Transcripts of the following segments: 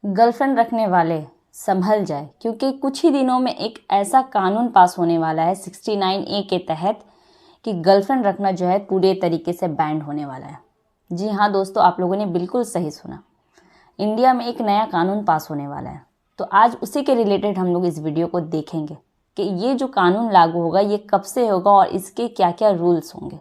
Girlfriend रखने वाले संभल जाए, क्योंकि कुछ ही दिनों में एक ऐसा कानून पास होने वाला है 69A के तहत कि गर्लफ्रेंड रखना जो है पूरे तरीके से बैंड होने वाला है। जी हाँ दोस्तों, आप लोगों ने बिल्कुल सही सुना। इंडिया में एक नया कानून पास होने वाला है, तो आज उसी के रिलेटेड हम लोग इस वीडियो को देखेंगे कि ये जो कानून लागू होगा ये कब से होगा और इसके क्या क्या रूल्स होंगे।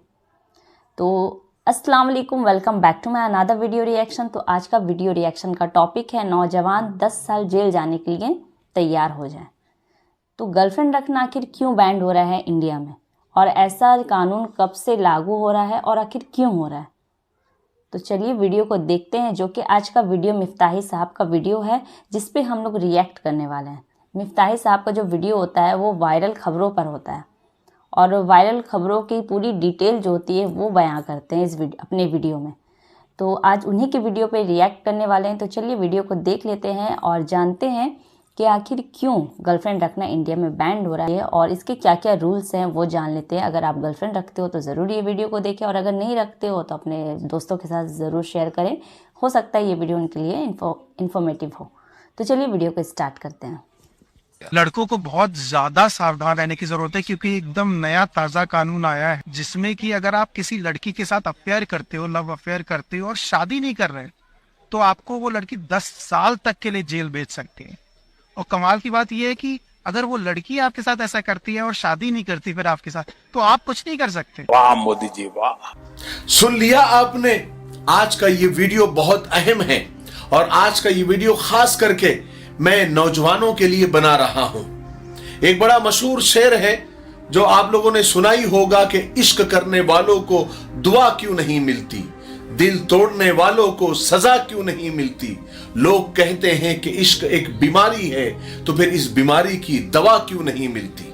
तो अस्सलाम वालेकुम, welcome back to my another video reaction. तो आज का वीडियो रिएक्शन का टॉपिक है नौजवान 10 साल जेल जाने के लिए तैयार हो जाए। तो गर्लफ्रेंड रखना आखिर क्यों बैंड हो रहा है इंडिया में, और ऐसा कानून कब से लागू हो रहा है और आखिर क्यों हो रहा है। तो चलिए वीडियो को देखते हैं, जो कि आज का वीडियो मिफ्ताही साहब का वीडियो है जिस पे हम लोग रिएक्ट करने वाले हैं। मिफ्ताही साहब का जो वीडियो होता है वो वायरल खबरों पर होता है और वायरल खबरों की पूरी डिटेल जो होती है वो बयां करते हैं अपने वीडियो में। तो आज उन्हीं के वीडियो पे रिएक्ट करने वाले हैं। तो चलिए वीडियो को देख लेते हैं और जानते हैं कि आखिर क्यों गर्लफ्रेंड रखना इंडिया में बैंड हो रहा है और इसके क्या क्या रूल्स हैं वो जान लेते हैं। अगर आप गर्लफ्रेंड रखते हो तो ज़रूर ये वीडियो को देखें, और अगर नहीं रखते हो तो अपने दोस्तों के साथ ज़रूर शेयर करें। हो सकता है ये वीडियो उनके लिए इन्फॉर्मेटिव हो। तो चलिए वीडियो को स्टार्ट करते हैं। लड़कों को बहुत ज्यादा सावधान रहने की जरूरत है, क्योंकि एकदम नया ताजा कानून आया है जिसमें कि अगर आप किसी लड़की के साथ अफेयर करते हो, लव अफेयर करते हो और शादी नहीं कर रहे, तो आपको वो लड़की 10 साल तक के लिए जेल भेज सकती है। और कमाल की बात यह है कि अगर वो लड़की आपके साथ ऐसा करती है और शादी नहीं करती फिर आपके साथ, तो आप कुछ नहीं कर सकते। वाह मोदी जी वाह। सुन लिया आपने, आज का ये वीडियो बहुत अहम है और आज का ये वीडियो खास करके मैं नौजवानों के लिए बना रहा हूं। एक बड़ा मशहूर शेर है जो आप लोगों ने सुना ही होगा कि इश्क करने वालों को दुआ क्यों नहीं मिलती, दिल तोड़ने वालों को सजा क्यों नहीं मिलती। लोग कहते हैं कि इश्क एक बीमारी है, तो फिर इस बीमारी की दवा क्यों नहीं मिलती।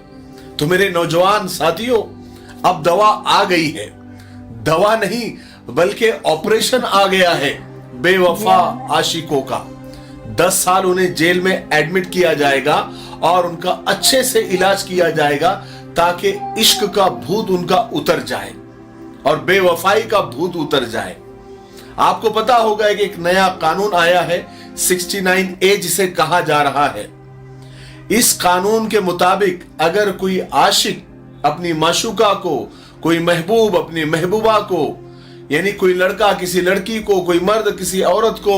तो मेरे नौजवान साथियों, अब दवा आ गई है। दवा नहीं बल्कि ऑपरेशन आ गया है बेवफा आशिकों का। 10 साल उन्हें जेल में एडमिट किया जाएगा और उनका अच्छे से इलाज किया जाएगा ताकि इश्क का भूत उनका उतर जाए और बेवफाई का भूत उतर जाए। आपको पता होगा कि एक नया कानून आया है 69A जिसे कहा जा रहा है। इस कानून के मुताबिक अगर कोई आशिक अपनी माशूका को, कोई महबूब अपनी महबूबा को, यानी कोई लड़का किसी लड़की को, कोई मर्द किसी औरत को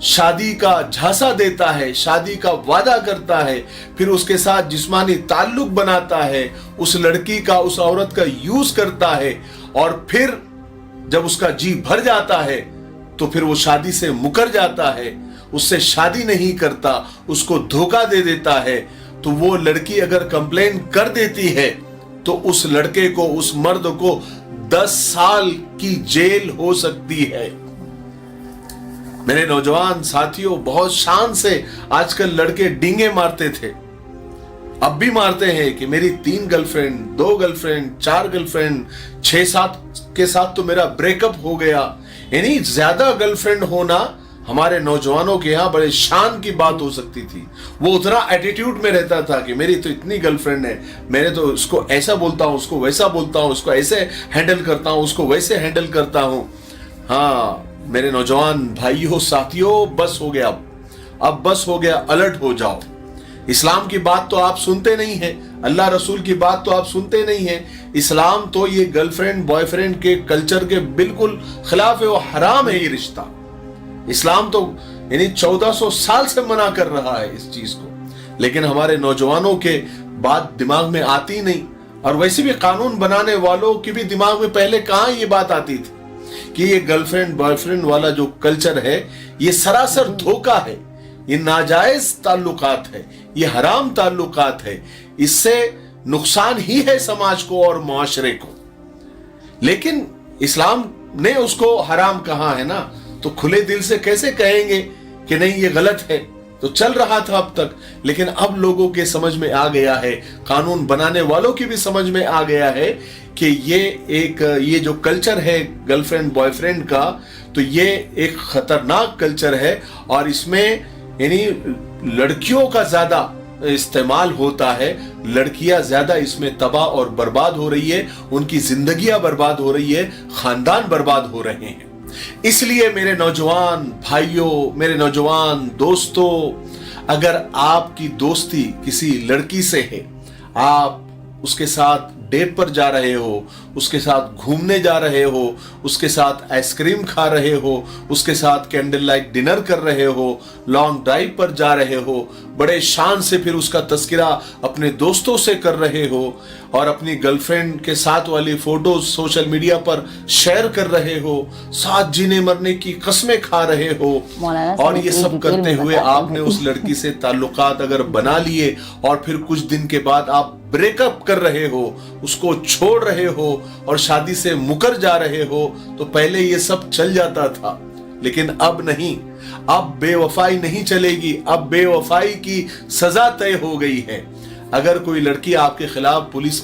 शादी का झांसा देता है, शादी का वादा करता है, फिर उसके साथ जिस्मानी ताल्लुक बनाता है, उस लड़की का, उस औरत का यूज करता है, और फिर जब उसका जी भर जाता है तो फिर वो शादी से मुकर जाता है, उससे शादी नहीं करता, उसको धोखा दे देता है, तो वो लड़की अगर कंप्लेन कर देती है तो उस लड़के को, उस मर्द को 10 साल की जेल हो सकती है। मेरे नौजवान साथियों, बहुत शान से आजकल लड़के डींगे मारते थे, अब भी मारते हैं कि मेरी 3 गर्लफ्रेंड, 2 गर्लफ्रेंड, 4 गर्लफ्रेंड, 6-7 के साथ तो मेरा ब्रेकअप हो गया। यानी ज्यादा गर्लफ्रेंड होना हमारे नौजवानों के यहाँ बड़े शान की बात हो सकती थी। वो उतना एटीट्यूड में रहता था कि मेरी तो इतनी गर्लफ्रेंड है, मैंने तो उसको ऐसा बोलता हूँ, उसको वैसा बोलता हूँ, उसको ऐसे हैंडल करता हूँ, उसको वैसे हैंडल करता हूँ। हाँ मेरे नौजवान भाइयों साथियों, बस हो गया, अब बस हो गया, अलर्ट हो जाओ। इस्लाम की बात तो आप सुनते नहीं हैं, अल्लाह रसूल की बात तो आप सुनते नहीं हैं। इस्लाम तो ये गर्लफ्रेंड बॉयफ्रेंड के कल्चर के बिल्कुल खिलाफ है, वो हराम है ये रिश्ता। इस्लाम तो यानी 1400 साल से मना कर रहा है इस चीज को, लेकिन हमारे नौजवानों के बात दिमाग में आती नहीं। और वैसे भी कानून बनाने वालों के भी दिमाग में पहले कहां ये बात आती थी कि ये गर्लफ्रेंड बॉयफ्रेंड वाला जो कल्चर है ये सरासर धोखा है, ये नाजायज ताल्लुकात है, ये हराम ताल्लुकात है, इससे नुकसान ही है समाज को और मुआशरे को। लेकिन इस्लाम ने उसको हराम कहा है ना, तो खुले दिल से कैसे कहेंगे कि नहीं ये गलत है। तो चल रहा था अब तक, लेकिन अब लोगों के समझ में आ गया है, कानून बनाने वालों की भी समझ में आ गया है कि ये जो कल्चर है गर्लफ्रेंड बॉयफ्रेंड का, तो ये एक खतरनाक कल्चर है और इसमें यानी लड़कियों का ज्यादा इस्तेमाल होता है, लड़कियां ज्यादा इसमें तबाह और बर्बाद हो रही है, उनकी जिंदगियां बर्बाद हो रही है, खानदान बर्बाद हो रहे हैं। इसलिए मेरे नौजवान भाइयों, मेरे नौजवान दोस्तों, अगर आपकी दोस्ती किसी लड़की से है, आप उसके साथ डेट पर जा रहे हो, उसके साथ घूमने जा रहे हो, उसके साथ आइसक्रीम खा रहे हो, उसके साथ कैंडल लाइट डिनर कर रहे हो, लॉन्ग ड्राइव पर जा रहे हो, बड़े शान से फिर उसका तस्करा अपने दोस्तों से कर रहे हो और अपनी गर्लफ्रेंड के साथ वाली फोटोज सोशल मीडिया पर शेयर कर रहे हो, साथ जीने मरने की कस्में खा रहे हो, और ये सब करते हुए आपने उस लड़की से ताल्लुकात अगर बना लिए और फिर कुछ दिन के बाद आप ब्रेकअप कर रहे हो, उसको छोड़ रहे हो और शादी से मुकर जा रहे हो, तो पहले ये सब चल जाता था, लेकिन अब नहीं। अब बेवफाई नहीं चलेगी, अब बेवफाई की सजा तय हो गई है। अगर कोई लड़की आपके खिलाफ पुलिस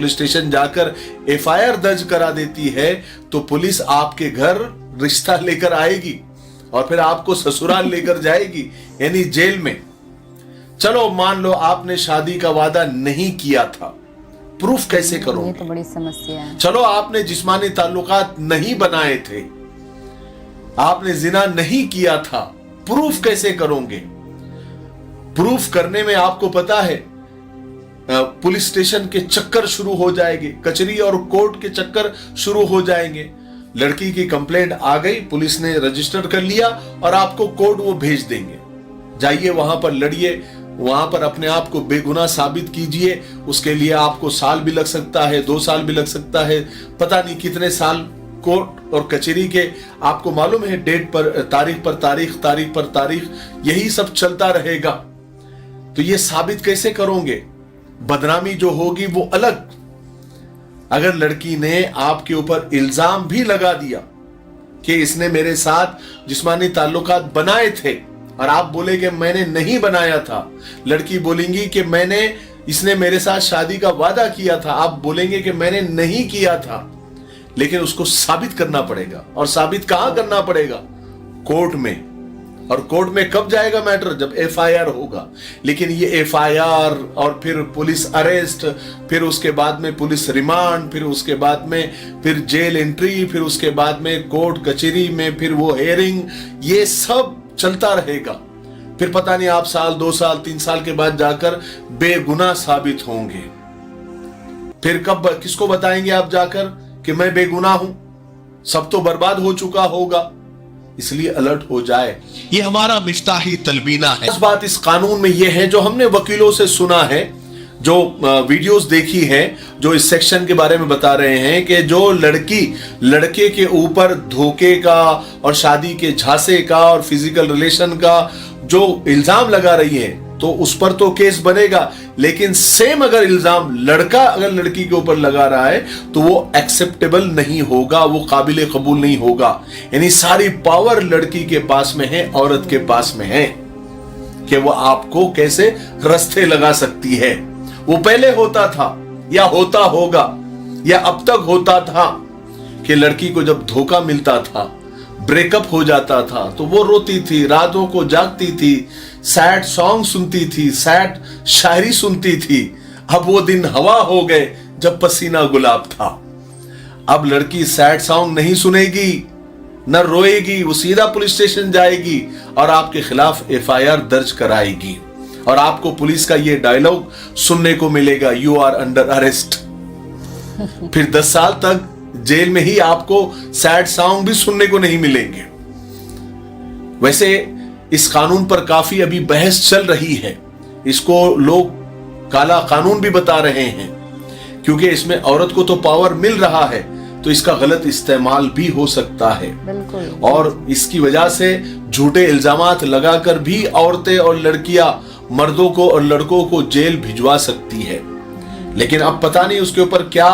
स्टेशन जाकर एफआईआर दर्ज करा देती है तो पुलिस आपके घर रिश्ता लेकर आएगी और फिर आपको ससुराल लेकर जाएगी, यानी जेल में। चलो मान लो आपने शादी का वादा नहीं किया था, प्रूफ कैसे करोगे? ये तो बड़ी समस्या है। चलो आपने जिस्मानी ताल्लुकात नहीं बनाए थे, आपने जिना नहीं किया था, प्रूफ कैसे करोगे? प्रूफ करने में आपको पता है पुलिस स्टेशन के चक्कर शुरू हो जाएंगे, कचहरी और कोर्ट के चक्कर शुरू हो जाएंगे। लड़की की कंप्लेंट आ गई, पुलिस ने रजिस्टर कर लिया और आपको कोर्ट वो भेज देंगे, जाइए वहां पर लड़िए, वहां पर अपने आप को बेगुनाह साबित कीजिए। उसके लिए आपको साल भी लग सकता है, 2 साल भी लग सकता है, पता नहीं कितने साल कोर्ट और कचहरी के, आपको मालूम है डेट पर तारीख पर तारीख, तारीख पर तारीख, यही सब चलता रहेगा। तो ये साबित कैसे करोगे? बदनामी जो होगी वो अलग। अगर लड़की ने आपके ऊपर इल्जाम भी लगा दिया कि इसने मेरे साथ जिस्मानी ताल्लुकात बनाए थे और आप बोले कि मैंने नहीं बनाया था, लड़की बोलेंगी कि इसने मेरे साथ शादी का वादा किया था, आप बोलेंगे कि मैंने नहीं किया था, लेकिन उसको साबित करना पड़ेगा। और साबित कहां करना पड़ेगा? कोर्ट में। और कोर्ट में कब जाएगा मैटर? जब एफआईआर होगा। लेकिन ये एफआईआर और फिर पुलिस अरेस्ट, फिर उसके बाद में पुलिस रिमांड, फिर उसके बाद में फिर जेल एंट्री, फिर उसके बाद में कोर्ट कचहरी में फिर वो हेयरिंग, ये सब चलता रहेगा। फिर पता नहीं आप साल, 2 साल, 3 साल के बाद जाकर बेगुनाह साबित होंगे। फिर कब किसको बताएंगे आप जाकर कि मैं बेगुनाह हूं? सब तो बर्बाद हो चुका होगा। इसलिए अलर्ट हो जाए, ये हमारा मिफ्ताही तलबीना है। इस बात इस कानून में यह है जो हमने वकीलों से सुना है, जो वीडियोस देखी है, जो इस सेक्शन के बारे में बता रहे हैं कि जो लड़की लड़के के ऊपर धोखे का और शादी के झांसे का और फिजिकल रिलेशन का जो इल्जाम लगा रही है, तो उस पर तो केस बनेगा। लेकिन सेम अगर इल्जाम लड़का अगर लड़की के ऊपर लगा रहा है तो वो एक्सेप्टेबल नहीं होगा, वो काबिल कबूल नहीं होगा। यानी सारी पावर लड़की के पास में है, औरत के पास में है कि वो आपको कैसे रास्ते लगा सकती है। वो पहले होता था या होता होगा या अब तक होता था कि लड़की को जब धोखा मिलता था, ब्रेकअप हो जाता था, तो वो रोती थी, रातों को जागती थी, सैड सॉन्ग सुनती थी, सैड शायरी सुनती थी। अब वो दिन हवा हो गए जब पसीना गुलाब था। अब लड़की सैड सॉन्ग नहीं सुनेगी, न रोएगी, वो सीधा पुलिस स्टेशन जाएगी और आपके खिलाफ एफआईआर दर्ज कराएगी और आपको पुलिस का ये डायलॉग सुनने को मिलेगा, यू आर अंडर अरेस्ट। फिर 10 साल तक जेल में ही आपको सैड सॉन्ग भी सुनने को नहीं मिलेंगे। वैसे इस कानून पर काफी अभी बहस चल रही है, इसको लोग काला कानून भी बता रहे हैं, क्योंकि इसमें औरत को तो पावर मिल रहा है तो इसका गलत इस्तेमाल भी हो सकता है। बिल्कुल। और इसकी वजह से झूठे इल्जामात लगाकर भी औरतें और लड़कियां मर्दों को और लड़कों को जेल भिजवा सकती है। लेकिन अब पता नहीं उसके ऊपर क्या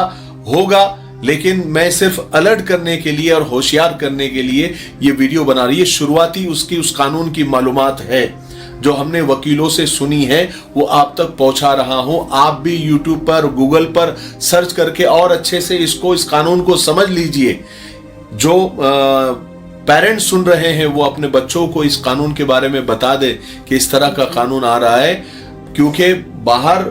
होगा, लेकिन मैं सिर्फ अलर्ट करने के लिए और होशियार करने के लिए ये वीडियो बना रही है। शुरुआती उस कानून की मालूमात है जो हमने वकीलों से सुनी है, वो आप तक पहुंचा रहा हूं। आप भी YouTube पर, गूगल पर सर्च करके और अच्छे से इस कानून को समझ लीजिए। जो पेरेंट्स सुन रहे हैं वो अपने बच्चों को इस कानून के बारे में बता दे कि इस तरह का कानून आ रहा है, क्योंकि बाहर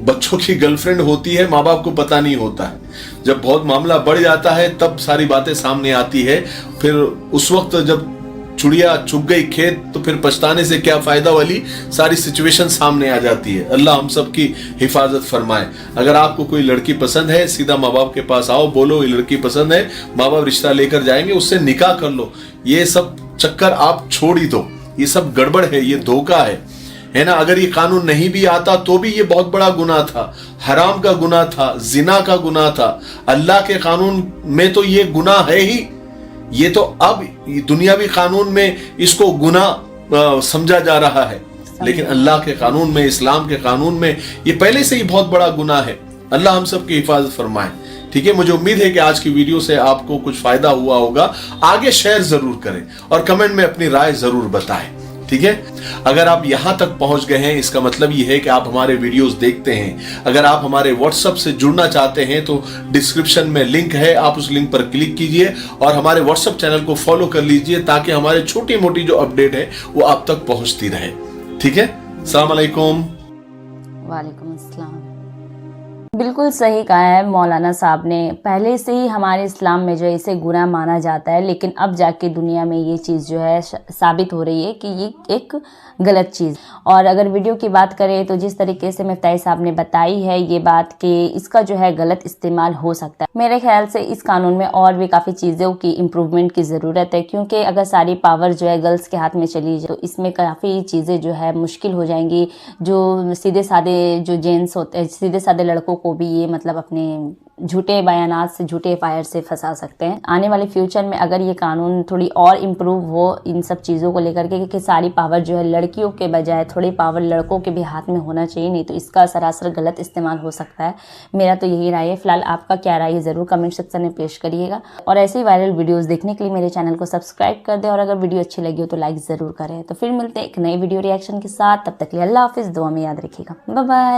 बच्चों की गर्लफ्रेंड होती है, माँ बाप को पता नहीं होता है। जब बहुत मामला बढ़ जाता है तब सारी बातें सामने आती है। फिर उस वक्त जब चुड़िया चुग गई खेत तो फिर पछताने से क्या फायदा वाली सारी सिचुएशन सामने आ जाती है। अल्लाह हम सब की हिफाजत फरमाए। अगर आपको कोई लड़की पसंद है, सीधा माँ बाप के पास आओ, बोलो ये लड़की पसंद है, माँ बाप रिश्ता लेकर जाएंगे, उससे निकाह कर लो। ये सब चक्कर आप छोड़ ही दो, ये सब गड़बड़ है, ये धोखा है ना। अगर ये कानून नहीं भी आता तो भी ये बहुत बड़ा गुनाह था, हराम का गुनाह था, जिना का गुनाह था। अल्लाह के कानून में तो ये गुनाह है ही, ये तो अब दुनियावी कानून में इसको गुनाह समझा जा रहा है, लेकिन अल्लाह के कानून में, इस्लाम के कानून में ये पहले से ही बहुत बड़ा गुनाह है। अल्लाह हम सब की हिफाजत फरमाए। ठीक है, मुझे उम्मीद है कि आज की वीडियो से आपको कुछ फायदा हुआ होगा। आगे शेयर जरूर करें और कमेंट में अपनी राय जरूर बताएं। ठीक है, अगर आप यहां तक पहुंच गए हैं इसका मतलब ये है कि आप हमारे वीडियोस देखते हैं। अगर आप हमारे व्हाट्सएप से जुड़ना चाहते हैं तो डिस्क्रिप्शन में लिंक है, आप उस लिंक पर क्लिक कीजिए और हमारे व्हाट्सएप चैनल को फॉलो कर लीजिए ताकि हमारे छोटी मोटी जो अपडेट है वो आप तक पहुंचती रहे। ठीक है, अस्सलाम वालेकुम। वालेकुम अस्सलाम। बिल्कुल सही कहा है मौलाना साहब ने। पहले से ही हमारे इस्लाम में जो है इसे गुनाह माना जाता है, लेकिन अब जाके दुनिया में ये चीज़ जो है साबित हो रही है कि ये एक गलत चीज़। और अगर वीडियो की बात करें तो जिस तरीके से मिफ्ताही साहब ने बताई है ये बात कि इसका जो है गलत इस्तेमाल हो सकता है, मेरे ख्याल से इस कानून में और भी काफ़ी चीज़ों की इम्प्रूवमेंट की ज़रूरत है। क्योंकि अगर सारी पावर जो है गर्ल्स के हाथ में चली जाए तो इसमें काफ़ी चीज़ें जो है मुश्किल हो जाएंगी। जो सीधे साधे जो जेंट्स होते हैं, सीधे साधे लड़कों को भी ये मतलब अपने झूठे बयानात से, झूठे फायर से फंसा सकते हैं। आने वाले फ्यूचर में अगर ये कानून थोड़ी और इम्प्रूव हो इन सब चीज़ों को लेकर के कि सारी पावर जो है लड़कियों के बजाय थोड़ी पावर लड़कों के भी हाथ में होना चाहिए, नहीं तो इसका सरासर गलत इस्तेमाल हो सकता है। मेरा तो यही राय है। फिलहाल आपका क्या राय है ज़रूर कमेंट सेक्शन में पेश करिएगा और ऐसे ही वायरल वीडियोज़ देखने के लिए मेरे चैनल को सब्सक्राइब कर दें और अगर वीडियो अच्छी लगी हो तो लाइक ज़रूर करें। तो फिर मिलते हैं एक नई वीडियो रिएक्शन के साथ, तब तक के लिए अल्लाह हाफिज़। दुआ में याद रखिएगा। Bye bye.